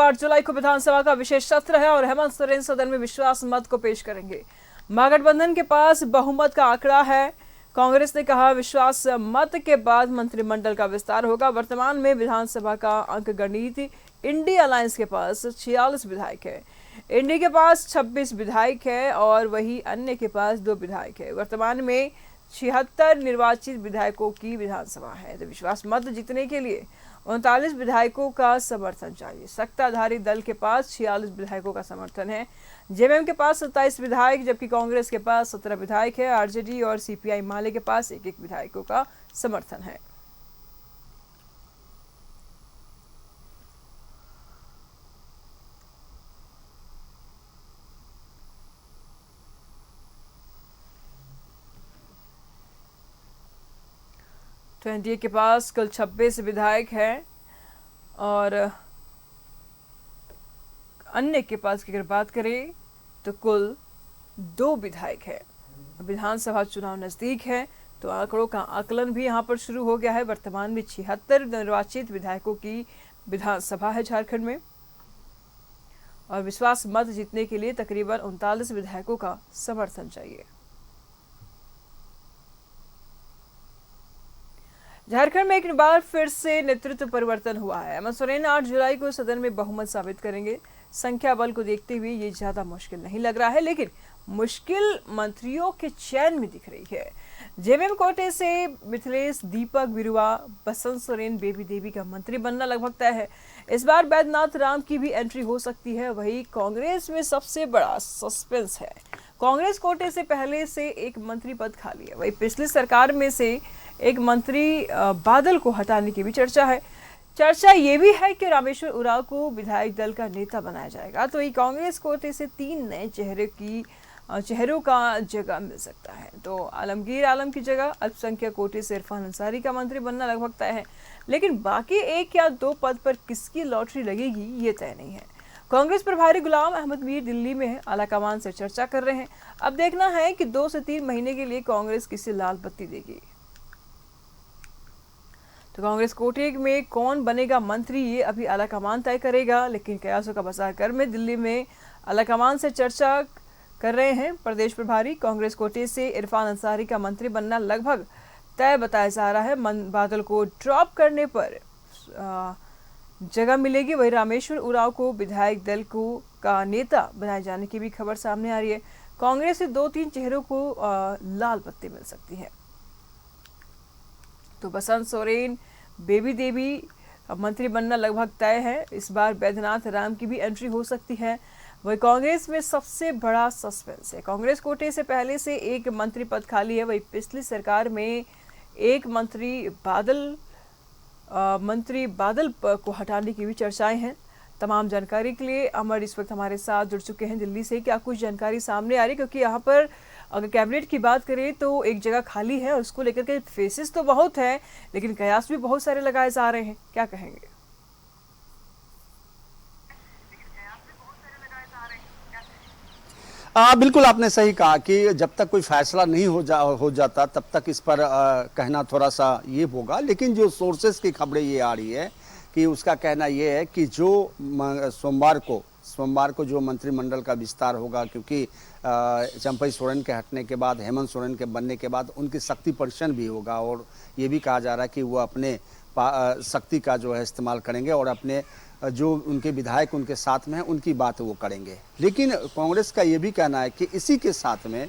8 जुलाई को विधानसभा का विशेष सत्र है और हेमंत सोरेन सदन में विश्वास मत को पेश करेंगे। महागठबंधन के पास बहुमत का आंकड़ा है। कांग्रेस ने कहा विश्वास मत के बाद मंत्रिमंडल का विस्तार होगा। वर्तमान में विधानसभा का अंकगणित इंडिया अलायंस के पास 46 विधायक है, इंडी के पास 26 विधायक है और वही अन्य के पास 2 विधायक है। वर्तमान में 76 निर्वाचित विधायकों की विधानसभा है, तो विश्वास मत जीतने के लिए 39 विधायकों का समर्थन चाहिए। सत्ताधारी दल के पास 46 विधायकों का समर्थन है, जेएमएम के पास 27 विधायक, जबकि कांग्रेस के पास 17 विधायक है। आरजेडी और सीपीआई माले के पास एक विधायकों का समर्थन है। तो एनडीए के पास कुल 26 विधायक हैं और अन्य के पास की अगर बात करें तो कुल 2 विधायक है। विधानसभा चुनाव नजदीक है तो आंकड़ों का आकलन भी यहां पर शुरू हो गया है। वर्तमान में 76 निर्वाचित विधायकों की विधानसभा है झारखंड में और विश्वास मत जीतने के लिए तकरीबन 39 विधायकों का समर्थन चाहिए। झारखंड में एक बार फिर से नेतृत्व परिवर्तन हुआ है। हेमंत सोरेन 8 जुलाई को सदन में बहुमत साबित करेंगे। संख्या बल को देखते हुए ये ज्यादा मुश्किल नहीं लग रहा है, लेकिन मुश्किल मंत्रियों के चयन में दिख रही है। जेएमएम कोटे से मिथिलेश दीपक बिरुवा, बसंत सोरेन, बेबी देवी का मंत्री बनना लगभग तय है। इस बार बैद्यनाथ राम की भी एंट्री हो सकती है। वही कांग्रेस में सबसे बड़ा सस्पेंस है। कांग्रेस कोटे से पहले से एक मंत्री पद खाली है। वही पिछली सरकार में से एक मंत्री बादल को हटाने की भी चर्चा है। चर्चा ये भी है कि रामेश्वर उरांव को विधायक दल का नेता बनाया जाएगा। तो ये कांग्रेस कोटे से 3 नए चेहरों का जगह मिल सकता है। तो आलमगीर आलम की जगह अल्पसंख्यक कोटे से इरफान अंसारी का मंत्री बनना लगभग तय है, लेकिन बाकी 1 या 2 पद पर किसकी लॉटरी लगेगी ये तय नहीं है। कांग्रेस प्रभारी गुलाम अहमद मीर दिल्ली में है, आलाकमान से चर्चा कर रहे हैं। अब देखना है कि 2 से 3 महीने के लिए कांग्रेस किसे लाल बत्ती देगी। तो कांग्रेस कोटे में कौन बनेगा मंत्री ये अभी आलाकमान तय करेगा, लेकिन कयासों का बसाकर में दिल्ली में आलाकमान से चर्चा कर रहे हैं। प्रदेश प्रभारी कांग्रेस कोटे से इरफान अंसारी का मंत्री बनना लगभग तय बताया जा रहा है। बादल को ड्रॉप करने पर जगह मिलेगी। वही रामेश्वर उरांव को विधायक दल का नेता बनाए जाने की भी खबर सामने आ रही है। कांग्रेस से 2-3 चेहरों को लाल बत्ती मिल सकती है। तो बसंत सोरेन, बेबी देवी मंत्री बनना लगभग तय है। इस बार बैद्यनाथ राम की भी एंट्री हो सकती है। वही कांग्रेस में सबसे बड़ा सस्पेंस है। कांग्रेस कोटे से पहले से एक मंत्री पद खाली है। वही पिछली सरकार में एक मंत्री बादल को हटाने की भी चर्चाएं हैं। तमाम जानकारी के लिए अमर इस वक्त हमारे साथ जुड़ चुके हैं दिल्ली से। क्या कुछ जानकारी सामने आ रही है, क्योंकि यहाँ पर अगर कैबिनेट की बात करें तो एक जगह खाली है और उसको लेकर के फेसेस तो बहुत है, लेकिन कयास भी बहुत सारे लगाए जा रहे हैं। क्या कहेंगे? बिल्कुल आपने सही कहा कि जब तक कोई फैसला नहीं हो जाता तब तक इस पर कहना थोड़ा सा ये होगा। लेकिन जो सोर्सेस की खबरें ये आ रही है कि उसका कहना ये है कि जो सोमवार को जो मंत्रिमंडल का विस्तार होगा, क्योंकि चंपई सोरेन के हटने के बाद, हेमंत सोरेन के बनने के बाद उनकी शक्ति परीक्षण भी होगा और ये भी कहा जा रहा है कि वो अपने शक्ति का जो है इस्तेमाल करेंगे और अपने जो उनके विधायक उनके साथ में हैं उनकी बात वो करेंगे। लेकिन कांग्रेस का ये भी कहना है कि इसी के साथ में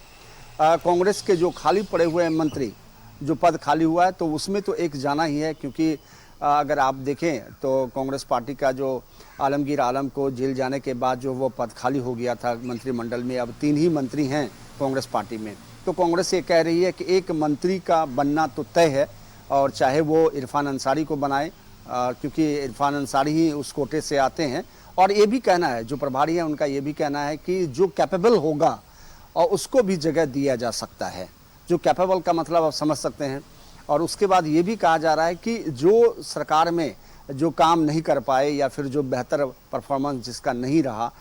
कांग्रेस के जो खाली पड़े हुए मंत्री जो पद खाली हुआ है तो उसमें तो एक जाना ही है, क्योंकि अगर आप देखें तो कांग्रेस पार्टी का जो आलमगीर आलम को जेल जाने के बाद जो वो पद खाली हो गया था मंत्रिमंडल में, अब 3 ही मंत्री हैं कांग्रेस पार्टी में। तो कांग्रेस ये कह रही है कि एक मंत्री का बनना तो तय है और चाहे वो इरफान अंसारी को बनाए, क्योंकि इरफान अंसारी ही उस कोटे से आते हैं। और ये भी कहना है, जो प्रभारी है उनका ये भी कहना है कि जो कैपेबल होगा और उसको भी जगह दिया जा सकता है। जो कैपेबल का मतलब आप समझ सकते हैं। और उसके बाद ये भी कहा जा रहा है कि जो सरकार में जो काम नहीं कर पाए या फिर जो बेहतर परफॉर्मेंस जिसका नहीं रहा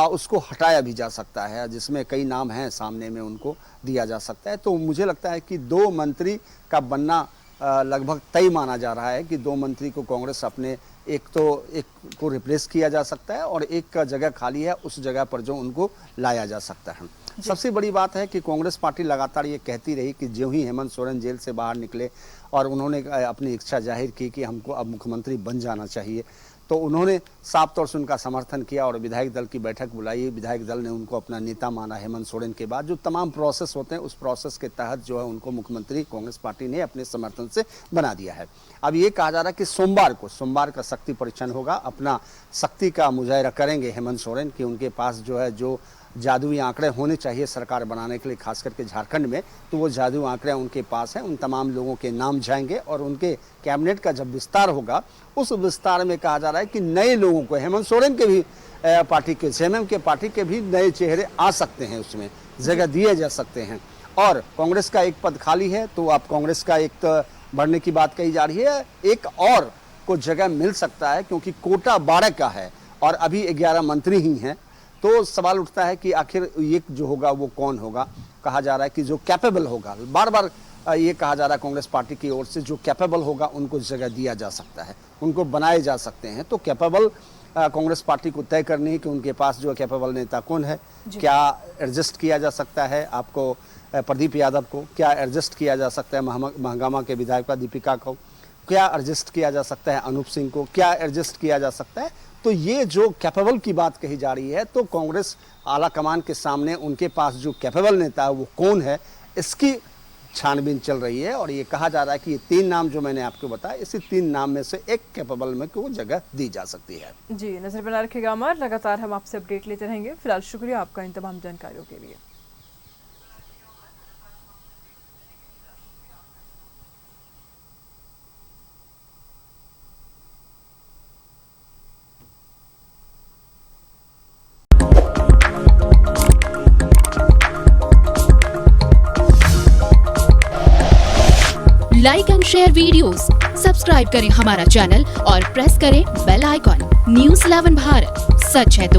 उसको हटाया भी जा सकता है, जिसमें कई नाम हैं सामने में, उनको दिया जा सकता है। तो मुझे लगता है कि 2 मंत्री का बनना लगभग तय माना जा रहा है कि 2 मंत्री को कांग्रेस अपने एक तो एक को रिप्लेस किया जा सकता है और एक का जगह खाली है, उस जगह पर जो उनको लाया जा सकता है। सबसे बड़ी बात है कि कांग्रेस पार्टी लगातार ये कहती रही कि जो ही हेमंत सोरेन जेल से बाहर निकले और उन्होंने अपनी इच्छा जाहिर की कि हमको अब मुख्यमंत्री बन जाना चाहिए, तो उन्होंने साफ तौर से उनका समर्थन किया और विधायक दल की बैठक बुलाई। विधायक दल ने उनको अपना नेता माना हेमंत सोरेन के बाद। जो तमाम प्रोसेस होते हैं उस प्रोसेस के तहत जो है उनको मुख्यमंत्री कांग्रेस पार्टी ने अपने समर्थन से बना दिया है। अब ये कहा जा रहा है कि सोमवार का शक्ति परीक्षण होगा, अपना शक्ति का मुजाहिरा करेंगे हेमंत सोरेन कि उनके पास जो है जो जादुई आंकड़े होने चाहिए सरकार बनाने के लिए, खास करके झारखंड में, तो वो जादुई आंकड़े उनके पास हैं। उन तमाम लोगों के नाम जाएंगे और उनके कैबिनेट का जब विस्तार होगा उस विस्तार में कहा जा रहा है कि नए लोगों को, हेमंत सोरेन के भी पार्टी के, जेएमएम के पार्टी के भी नए चेहरे आ सकते हैं, उसमें जगह दिए जा सकते हैं। और कांग्रेस का एक पद खाली है तो अब कांग्रेस का एक तो बढ़ने की बात कही जा रही है, एक और को जगह मिल सकता है क्योंकि कोटा 12 का है और अभी 11 मंत्री ही हैं। तो सवाल उठता है कि आखिर ये जो होगा वो कौन होगा। कहा जा रहा है कि जो कैपेबल होगा, बार बार ये कहा जा रहा है कांग्रेस पार्टी की ओर से, जो कैपेबल होगा उनको जगह दिया जा सकता है, उनको बनाए जा सकते हैं। तो कैपेबल कांग्रेस पार्टी को तय करनी है कि उनके पास जो कैपेबल नेता कौन है। क्या एडजस्ट किया जा सकता है आपको प्रदीप यादव को, क्या एडजस्ट किया जा सकता है महंगामा के विधायिका दीपिका को, क्या एडजस्ट किया जा सकता है अनूप सिंह को, क्या एडजस्ट किया जा सकता है। तो ये जो कैपेबल की बात कही जा रही है, तो कांग्रेस आला कमान के सामने उनके पास जो कैपेबल नेता है वो कौन है, इसकी छानबीन चल रही है। और ये कहा जा रहा है कि ये 3 नाम जो मैंने आपको बताया, इसी 3 नाम में से एक कैपेबल में को जगह दी जा सकती है। जी, नजर बना रखिएगा अमर, लगातार हम आपसे अपडेट लेते रहेंगे। फिलहाल शुक्रिया आपका इन तमाम जानकारियों के लिए। Like and share videos, subscribe करें हमारा चैनल और प्रेस करें बेल आइकॉन। न्यूज़ 11 भारत, सच है तो